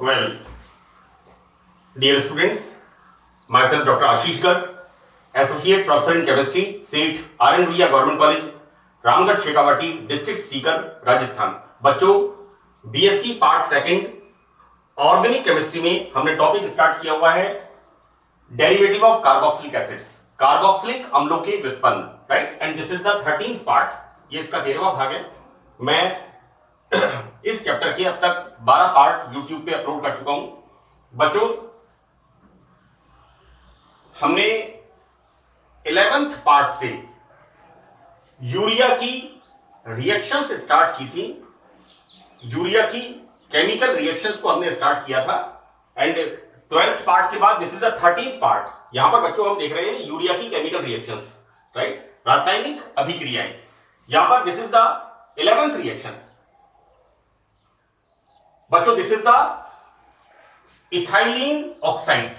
Well, dear students, myself Dr. Ashish Garg, Associate Professor in Chemistry, seat R.N. Ruia Government College, Ramgarh Shekhawati, district Sikar, Rajasthan. बच्चों, BSc part second organic chemistry में हमने topic start किया हुआ है derivative of carboxylic acids, carboxylic अम्लों के व्युत्पन्न, right. And this is the 13th part, ये इसका 13वां भाग है। मैं इस चैप्टर के अब तक 12 पार्ट यूट्यूब पे अपलोड कर चुका हूं। बच्चों, हमने 11th पार्ट से यूरिया की रिएक्शंस स्टार्ट की थी, यूरिया की केमिकल रिएक्शंस को हमने स्टार्ट किया था। एंड 12th पार्ट के बाद this is the 13th part. यहां पर बच्चों हम देख रहे हैं यूरिया की केमिकल रिएक्शंस, राइट, रासायनिक अभिक्रियाएं। यहां पर this is the 11th reaction. बच्चों, this is the ethylene oxide.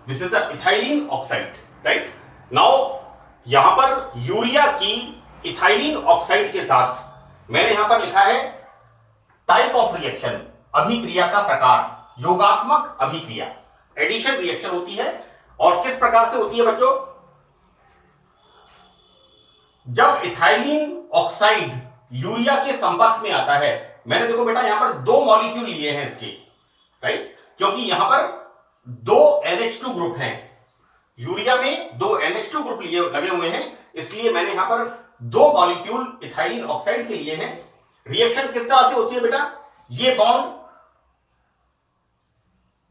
This is the ethylene oxide, right. Now यहां पर यूरिया की इथाइलिन ऑक्साइड के साथ मैंने यहां पर लिखा है टाइप ऑफ रिएक्शन, अभिक्रिया का प्रकार, योगात्मक अभिक्रिया, एडिशन रिएक्शन होती है। और किस प्रकार से होती है बच्चों? जब इथाइलिन ऑक्साइड यूरिया के संपर्क में आता है, मैंने देखो बेटा यहां पर 2 मॉलिक्यूल लिए हैं इसके, राइट, क्योंकि यहां पर 2 NH2 ग्रुप हैं, यूरिया में 2 NH2 ग्रुप लिए लगे हुए हैं, इसलिए मैंने यहां पर 2 मॉलिक्यूल इथाइलिन ऑक्साइड के लिए हैं। रिएक्शन किस तरह से होती है बेटा? ये बॉन्ड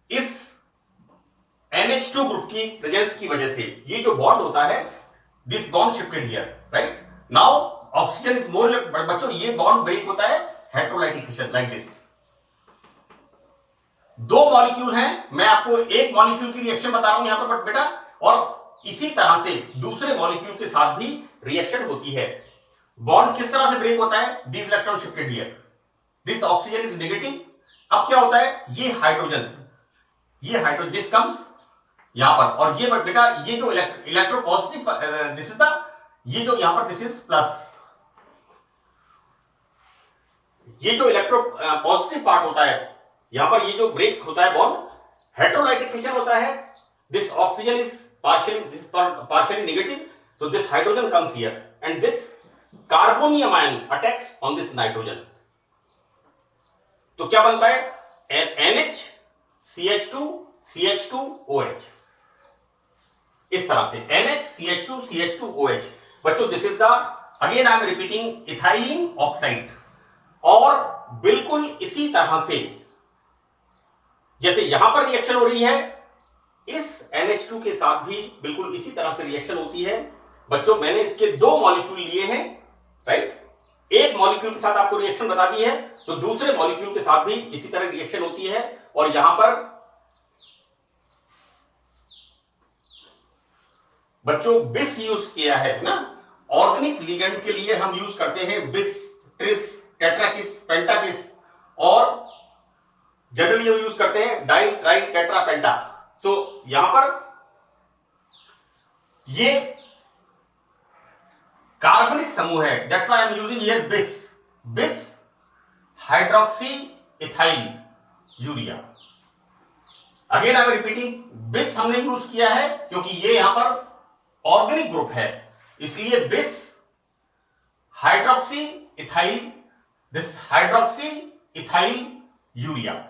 इस NH2 ग्रुप की प्रेजेंस की वजह से ये जो बॉन्ड होता है, this bond shifted here, right. Now oxygen is more, बच्चों ये बॉन्ड ब्रेक होता है हेटेरोलाइटिक फिशन, लाइक दिस। 2 मॉलिक्यूल हैं, मैं आपको एक मॉलिक्यूल की रिएक्शन बता रहा हूं यहां पर बेटा, और इसी तरह से दूसरे मॉलिक्यूल के साथ भी रिएक्शन होती है। बॉन्ड किस तरह से ब्रेक होता है? This electron shifted here, this oxygen is negative. अब क्या होता है? ये हाइड्रोजन दिस कम्स यहां पर, और ये बेटा ये जो electro positive, this is the, ये जो यहां पर दिस इज प्लस, ये जो इलेक्ट्रो पॉजिटिव पार्ट होता है, यहां पर ये जो ब्रेक होता है बॉन्ड, हेटेरोलाइटिक फिशन होता है। This oxygen is partially negative, so this hydrogen comes here and this carbonium ion attacks on this nitrogen. तो क्या बनता है? NH CH2 CH2 OH, इस तरह से NH CH2 CH2 OH। बच्चों, this is the, again I am repeating, ethylene oxide. और बिल्कुल इसी तरह से जैसे यहां पर रिएक्शन हो रही है, इस NH2 के साथ भी बिल्कुल इसी तरह से रिएक्शन होती है। बच्चों, मैंने इसके 2 मॉलिक्यूल लिए हैं, राइट। एक मॉलिक्यूल के साथ आपको रिएक्शन बता दी है, तो दूसरे मॉलिक्यूल के साथ भी इसी तरह रिएक्शन होती है। और यहां पर बच्चों बिस यूज किया है ना, ऑर्गेनिक लिगेंड के लिए हम यूज करते हैं बिस, ट्रिस, टेट्राकिस, पेंटाकिस, और जनरली हम यूज करते हैं डाई, ट्राई, टेट्रा, पेंटा। तो यहां पर ये कार्बनिक समूह है, that's why I am using here bis hydroxy ethyl urea. Again I am repeating, bis हमने यूज किया है क्योंकि ये यहां पर ऑर्गेनिक ग्रुप है, इसलिए बिस hydroxy ethyl, this hydroxy ethyl urea,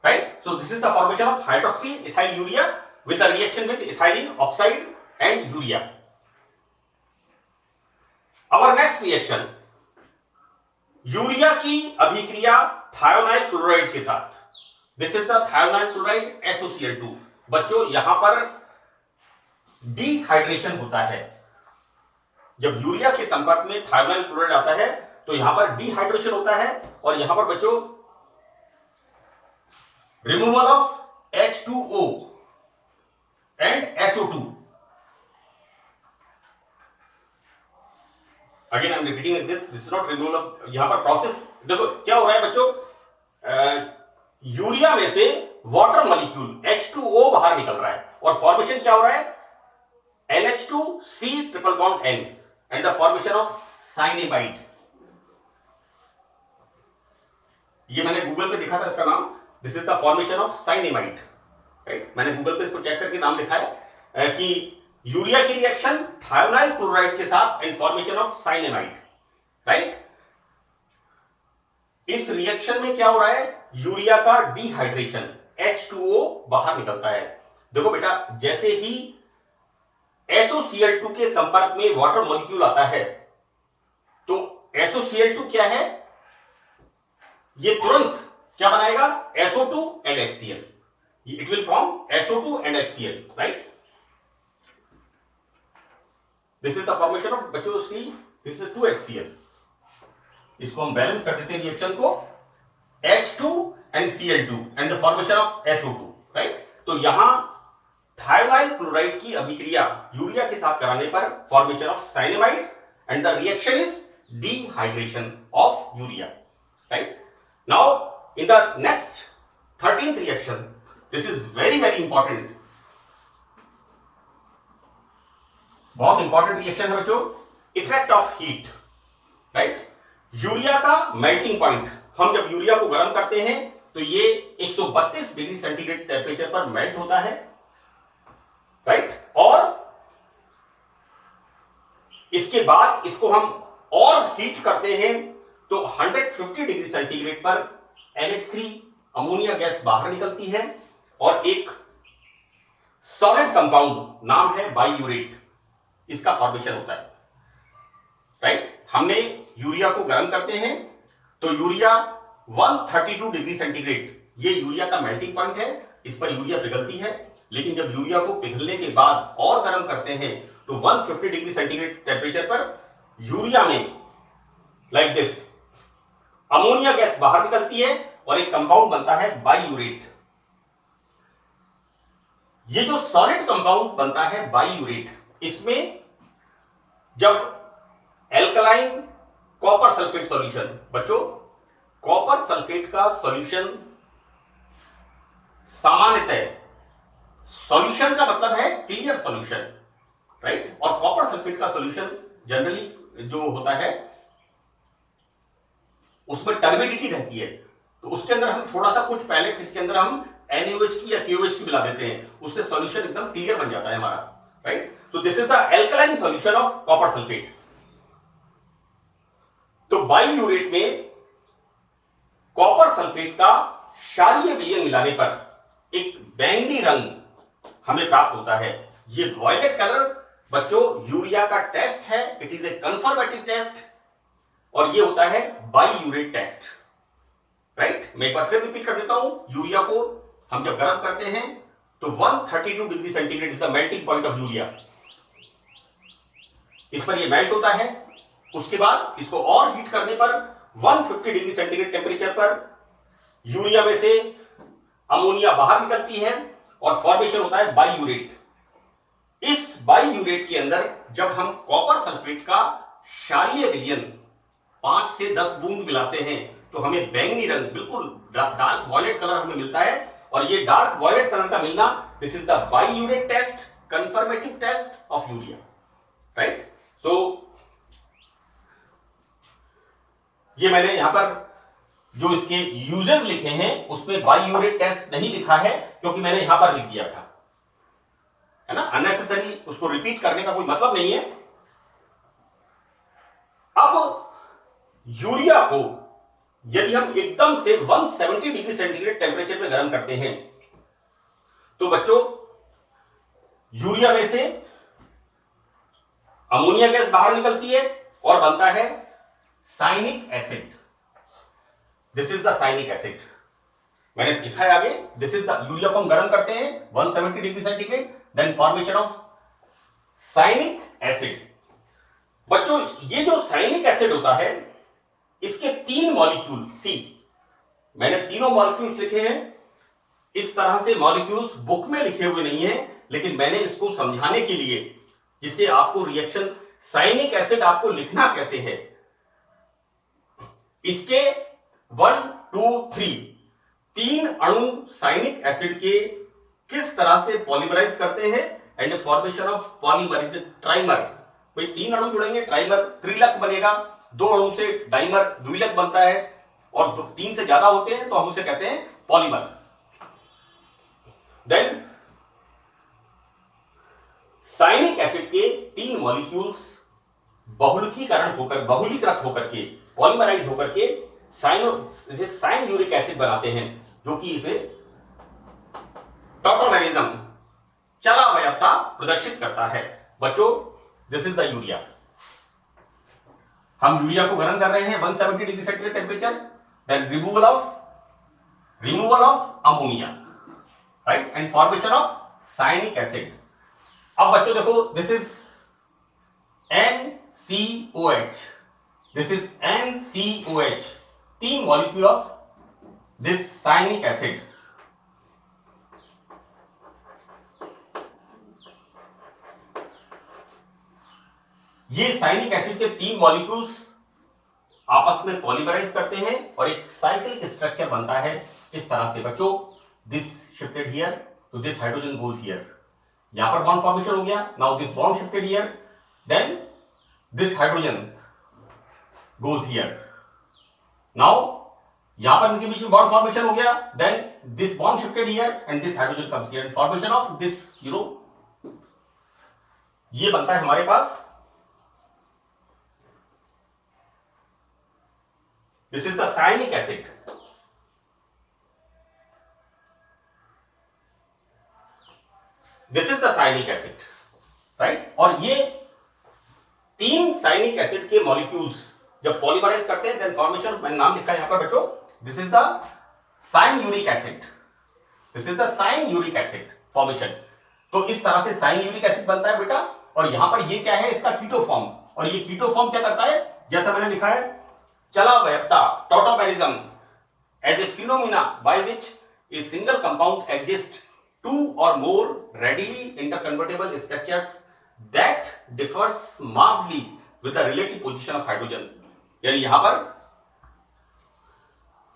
right? So this is the formation of hydroxy ethyl urea with the reaction with ethylene oxide and urea. Our next reaction, urea की अभिक्रिया थायोनाइल क्लोराइड के साथ। This is the thionyl chloride SOCl2। बच्चों, यहां पर dehydration होता है। जब यूरिया के संपर्क में थायोनाइल क्लोराइड आता है तो यहां पर डिहाइड्रेशन होता है, और यहां पर बच्चों removal of H2O and SO2। Again I am repeating this is not removal of, यहां पर प्रोसेस देखो क्या हो रहा है बच्चों, यूरिया में से वाटर मॉलिक्यूल H2O बाहर निकल रहा है और फॉर्मेशन क्या हो रहा है, NH2C triple bond N and the formation of cyanamide. ये मैंने गूगल पे देखा था इसका नाम, this is the formation of cyanamide, right. मैंने गूगल पे इसको चेक करके नाम लिखा है कि यूरिया की रिएक्शन थायोनाइल क्लोराइड के साथ and formation of cyanamide, right. इस रिएक्शन में क्या हो रहा है, यूरिया का डिहाइड्रेशन, H2O बाहर निकलता है। देखो बेटा, जैसे ही SOCl2 के संपर्क में वाटर मॉलिक्यूल आता है तो SOCl2 क्या है, ये तुरंत क्या बनाएगा, SO2 and HCl, it will form SO2 and HCl, right. This is the formation of, बच्चों सी, दिस इज 2HCl। इसको हम बैलेंस कर देते हैं रिएक्शन को, H2 and Cl2 and the formation of SO2, right. तो यहां थायोनाइल क्लोराइड की अभिक्रिया यूरिया के साथ कराने पर formation of cyanamide and the reaction is dehydration of urea, right. Now in the next 13th reaction, this is very very important, बहुत important reaction है बच्चों, effect of heat, right. Urea का मेल्टिंग पॉइंट, हम जब urea को गर्म करते हैं तो ये 132 डिग्री सेंटीग्रेड टेम्परेचर पर मेल्ट होता है, राइट। और इसके बाद इसको हम और हीट करते हैं तो 150 डिग्री सेंटीग्रेड पर NH3 अमोनिया गैस बाहर निकलती है और एक सॉलिड कंपाउंड नाम है बाईयूरेट, इसका फॉर्मेशन होता है, राइट। हमने यूरिया को गर्म करते हैं तो यूरिया 132 डिग्री सेंटीग्रेड, ये यूरिया का मेल्टिंग पॉइंट है, इस पर यूरिया पिघलती है। लेकिन जब यूरिया को पिघलने के बाद और गर्म करते हैं तो 150 डिग्री सेंटीग्रेड टेम्परेचर पर यूरिया में लाइक दिस अमोनिया गैस बाहर निकलती है और एक कंपाउंड बनता है बाईयूरेट। ये जो सॉलिड कंपाउंड बनता है बाईयूरेट, इसमें जब एल्कलाइन कॉपर सल्फेट सॉल्यूशन, बच्चों कॉपर सल्फेट का सॉल्यूशन सामान्यतः, सॉल्यूशन का मतलब है क्लियर सॉल्यूशन, राइट। और कॉपर सल्फेट का सॉल्यूशन जनरली जो होता है उसमें टर्बिडिटी रहती है, तो उसके अंदर हम थोड़ा सा कुछ पैलेट्स इसके अंदर हम NaOH की या KOH की मिला देते हैं, उससे सॉल्यूशन एकदम क्लियर बन जाता है हमारा, राइट। तो this is the alkaline solution of copper sulphate. तो बाईयूरेट में कॉपर सल्फेट का क्षारीय विलयन मिलाने पर एक बैंगनी रंग हमें प्राप्त होता है। ये वॉयलेट कलर बच्चों यूरिया का टेस्ट है, it is a confirmative test और ये होता है बाईयूरेट टेस्ट, राइट। मैं एक बार फिर रिपीट कर देता हूं, यूरिया को हम जब गर्म करते हैं तो 132 degree centigrade is the melting point of urea, इस पर ये मेल्ट होता है। उसके बाद इसको और हीट करने पर 150 डिग्री सेंटीग्रेड टेम्परेचर पर यूरिया में से अमोनिया बाहर निकलती है और फॉर्मेशन होता है बाईयूरेट। इस बाईयूरेट के अंदर जब हम कॉपर सल्फेट का क्षारीय विलयन 5 से 10 बूंद मिलाते हैं तो हमें बैंगनी रंग, बिल्कुल डार्क वॉयलेट कलर हमें मिलता है। और ये डार्क वॉयलेट कलर का मिलना, this is the biuret test, confirmative test of urea, right. तो ये मैंने यहां पर जो इसके यूजेस लिखे हैं उसमें बाईयूरेट टेस्ट नहीं लिखा है क्योंकि मैंने यहां पर लिख दिया था, है ना, अननेसेसरी उसको रिपीट करने का कोई मतलब नहीं है। अब यूरिया को यदि हम एकदम से 170 डिग्री सेंटीग्रेड टेम्परेचर में गर्म करते हैं तो बच्चों यूरिया में से अमोनिया गैस बाहर निकलती है और बनता है cyanic acid, this is the cyanic acid. मैंने लिखा है आगे, दिस इज द, यूरिया को हम गर्म करते हैं 170 degree centigrade, then formation of cyanic acid. बच्चों ये जो साइनिक एसिड होता है इसके 3 मॉलिक्यूल, सी मैंने तीनों मॉलिक्यूल्स लिखे हैं। इस तरह से मॉलिक्यूल्स बुक में लिखे हुए नहीं है, लेकिन मैंने इसको समझाने के लिए, जिससे आपको रिएक्शन साइनिक एसिड आपको लिखना कैसे है, इसके 1 2 3 तीन अणु साइनिक एसिड के किस तरह से पॉलीमराइज करते हैं and formation of polymer is trimer. भाई तीन अणु जुड़ेंगे ट्राइमर, त्रिलक बनेगा, दो अणु से डाइमर द्विलक बनता है, और तीन से ज्यादा होते हैं तो हम उसे कहते हैं पॉलीमर। देन साइनिक एसिड के तीन मॉलिक्यूल्स बहुलीकृत होकर के पॉलीमराइज होकर के साइन यूरिक एसिड बनाते हैं, जो कि इसे टॉटोमेरिज्म चलावयवता प्रदर्शित करता है। बच्चों, दिस इज द यूरिया। हम यूरिया को गर्म कर रहे हैं 170 degree centigrade temperature, then removal of ammonia, right, and formation of cyanic acid. अब बच्चों देखो, this is NCOH, this is NCOH, तीन molecule of this cyanic acid. ये साइनिक एसिड के तीन मॉलिक्यूल्स आपस में पॉलीमराइज करते हैं और एक साइक्लिक स्ट्रक्चर बनता है इस तरह से। बच्चों, दिस शिफ्टेड हियर तो दिस हाइड्रोजन गोज हियर, यहां पर बॉन्ड फॉर्मेशन हो गया। Now this bond shifted here, then this hydrogen goes here. Now यहां पर इनके बीच में बॉन्ड फॉर्मेशन हो गया, then this bond shifted here and this hydrogen comes here, formation of this, ये बनता है हमारे पास। This is the cyanic acid. This is the cyanic acid, right? और ये तीन साइनिक एसिड के मॉलिक्यूल्स जब पॉलीमराइज करते हैं, देन फॉर्मेशन, मैंने नाम लिखा है यहां पर बच्चों, this is the cyanuric acid, this is the cyanuric acid formation. तो इस तरह से साइन यूरिक एसिड बनता है बेटा, और यहां पर ये क्या है, इसका कीटो फॉर्म, और ये कीटो फॉर्म क्या करता है, जैसा मैंने लिखा है, चलावयवता, tautomerism, as a phenomena by which a single compound exists two or more readily interconvertible structures that differs markedly with the relative position of hydrogen। यानी यहां पर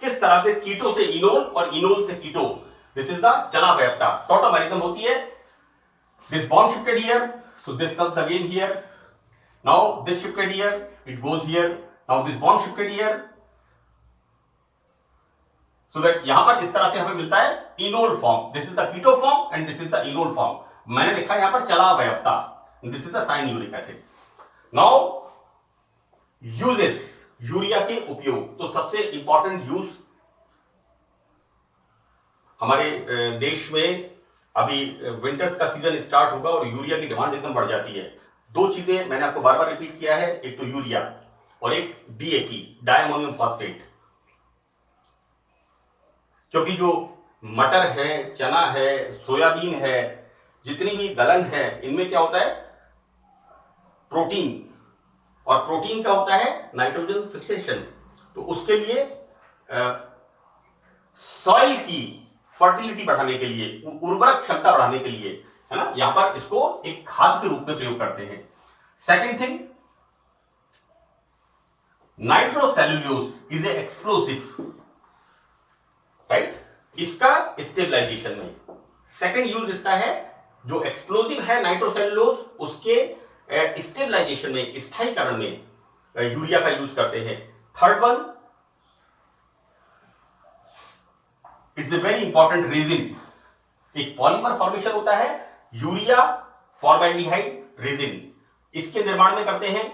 किस तरह से कीटो से इनोल और इनोल से कीटो, दिस इज द चलावयवता, टॉटोमेरिज्म होती है। This bond shifted here, so this comes again here, now this shifted here, it goes here, now this bond shifted here, so that यहां पर इस तरह से हमें मिलता है enol form, this is the keto form and this is the enol form. मैंने लिखा है यहां पर चलावयवता, this is the cyanuric acid. Now uses, urea के उपयोग, तो सबसे इंपॉर्टेंट यूज हमारे देश में अभी विंटर्स का सीजन स्टार्ट होगा और यूरिया की डिमांड एकदम बढ़ जाती है। दो चीजें मैंने आपको बार बार रिपीट किया है, एक तो यूरिया और एक DAP, डायमोनियम फॉस्फेट। क्योंकि जो मटर है, चना है, सोयाबीन है, जितनी भी दलहन है, इनमें क्या होता है, प्रोटीन, और प्रोटीन क्या होता है, नाइट्रोजन फिक्सेशन। तो उसके लिए सॉइल की फर्टिलिटी बढ़ाने के लिए, उर्वरक क्षमता बढ़ाने के लिए, है ना, यहां पर इसको एक खाद के रूप में प्रयोग करते हैं। Second thing, nitrocellulose is a explosive, right, इसका स्टेबलाइजेशन में सेकेंड यूज इसका है। जो एक्सप्लोसिव है नाइट्रोसेल्यूलोज, उसके स्टेबलाइजेशन में, स्थायीकरण में यूरिया का यूज करते हैं। Third one, it's a very important resin, एक पॉलीमर फॉर्मेशन होता है, यूरिया फॉर्मेल्डिहाइड रेजिन, इसके निर्माण में करते हैं।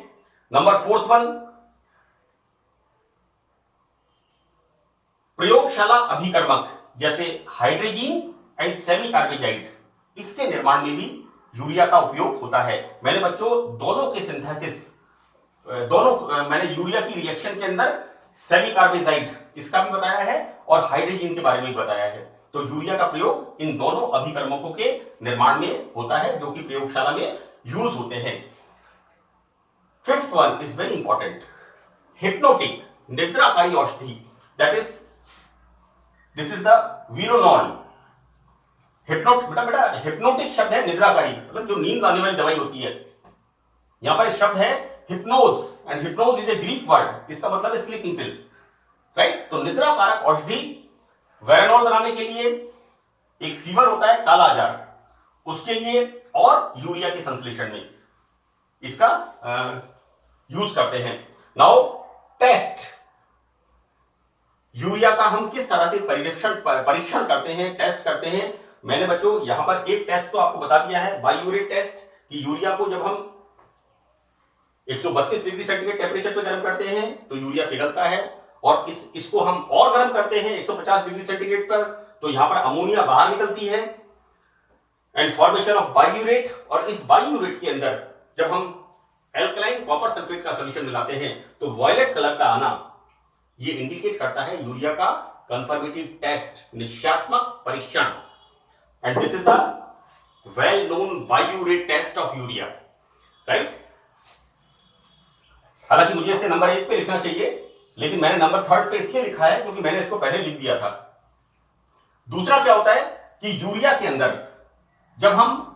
नंबर फोर्थ वन, प्रयोगशाला अभिकर्मक जैसे हाइड्रोजीन एंड सेमी कार्बेजाइड, इसके निर्माण में भी यूरिया का उपयोग होता है। मैंने बच्चों दोनों के सिंथेसिस, मैंने यूरिया की रिएक्शन के अंदर सेमी कार्बेजाइड इसका भी बताया है और हाइड्रोजीन के बारे में भी बताया है। तो यूरिया का प्रयोग इन दोनों अभिकर्मकों के निर्माण में होता है, जो कि प्रयोगशाला में यूज होते हैं। Fifth one is very important, hypnotic, निद्राकारी औषधि, that is this is the veronal. बेटा हिप्नोटिक शब्द है निद्राकारी, मतलब जो नींद लाने वाली दवाई होती है। यहां पर एक शब्द है hypnos, and hypnos is a Greek word, इसका मतलब है स्लीपिंग पिल्स, राइट। तो निद्रा कारक औषधि वेरानॉल बनाने के लिए एक फीवर होता है, काला आजार, उसके लिए और यूरिया के संश्लेषण में इसका यूज करते हैं। नाउ टेस्ट, यूरिया का हम किस तरह से परीक्षण करते हैं, टेस्ट करते हैं। मैंने बच्चों यहां पर एक टेस्ट तो आपको बता दिया है, बायूरेट टेस्ट, कि यूरिया को जब हम 132 डिग्री सेंटीग्रेड टेम्परेचर पे गर्म करते हैं तो यूरिया पिघलता है, और इसको हम और गर्म करते हैं 150 डिग्री सेंटीग्रेड पर, तो यहां पर अमोनिया बाहर निकलती है एंड फॉर्मेशन ऑफ बायूरेट। और इस बायूरेट के अंदर जब हम एल्कलाइन कॉपर सल्फेट का सोल्यूशन मिलाते हैं तो वॉयलेट कलर का आना ये इंडिकेट करता है यूरिया का कंफर्मेटिव टेस्ट, निश्चयात्मक परीक्षण। And this is the well known biuret test of urea, right. हालांकि मुझे इसे नंबर 1 पे लिखना चाहिए, लेकिन मैंने नंबर 3 पे इसलिए लिखा है क्योंकि मैंने इसको पहले लिख दिया था। दूसरा क्या होता है कि यूरिया के अंदर जब हम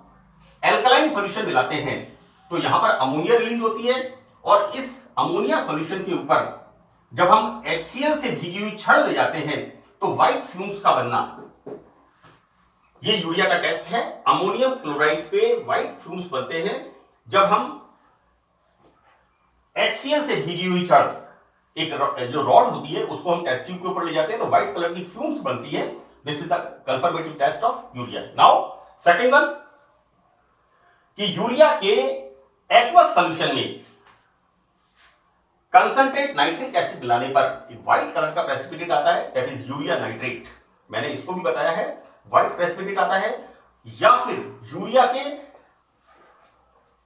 एल्कलाइन सॉल्यूशन मिलाते हैं तो यहां पर अमोनिया रिलीज होती है, और इस अमोनिया सॉल्यूशन के ऊपर जब हम HCl से भीगी हुई छड़ ले जाते हैं तो व्हाइट फ्यूम्स का बनना, ये यूरिया का टेस्ट है। अमोनियम क्लोराइड के व्हाइट फ्यूम्स बनते हैं जब हम HCl से भीगी हुई छड़, एक जो रॉड होती है उसको हम टेस्ट ट्यूब के ऊपर ले जाते हैं तो व्हाइट कलर की फ्यूम्स बनती है। This is the confirmative test of urea. Now second one, कि यूरिया के एक्वस सॉल्यूशन में कंसंट्रेट नाइट्रिक एसिड मिलाने पर व्हाइट कलर का प्रेसिपिटेट आता है, दैट इज यूरिया नाइट्रेट। मैंने इसको भी बताया है, व्हाइट प्रेसिपिटेट आता है। या फिर यूरिया के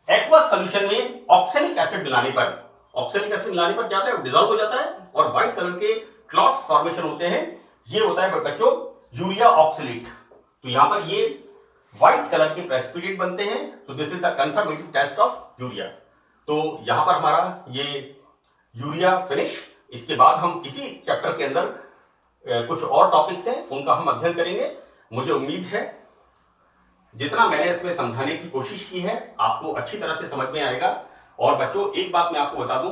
एक्वस सॉल्यूशन में ऑक्सैलिक एसिड मिलाने पर, ऑक्सैलिक एसिड मिलाने पर क्या होता है, डिसॉल्व हो जाता है और व्हाइट कलर के क्लॉट्स फॉर्मेशन होते हैं। ये होता है बच्चों यूरिया ऑक्सलेट। तो यहां पर ये व्हाइट कलर के प्रेसिपिटेट बनते हैं, तो this is the confirmative test of urea. तो यहां पर हमारा ये यूरिया फिनिश। इसके बाद हम इसी चैप्टर के अंदर कुछ और टॉपिक्स हैं उनका हम अध्ययन करेंगे। मुझे उम्मीद है जितना मैंने इसमें समझाने की कोशिश की है आपको अच्छी तरह से समझ में आएगा। और बच्चों एक बात मैं आपको बता दूं,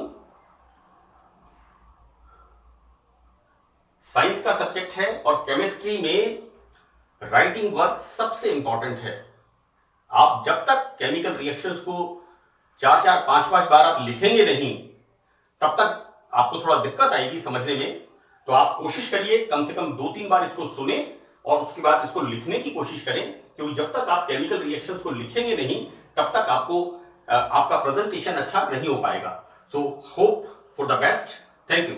साइंस का सब्जेक्ट है और केमिस्ट्री में राइटिंग वर्क सबसे इंपॉर्टेंट है। आप जब तक केमिकल रिएक्शंस को 4-4, 5-5 बार आप लिखेंगे नहीं, तब तक आपको थोड़ा दिक्कत आएगी समझने में। तो आप कोशिश करिए कम से कम 2-3 बार इसको सुने और उसके बाद इसको लिखने की कोशिश करें, क्योंकि जब तक आप केमिकल रिएक्शंस को लिखेंगे नहीं तब तक आपको आपका प्रेजेंटेशन अच्छा नहीं हो पाएगा। So hope for the best. Thank you.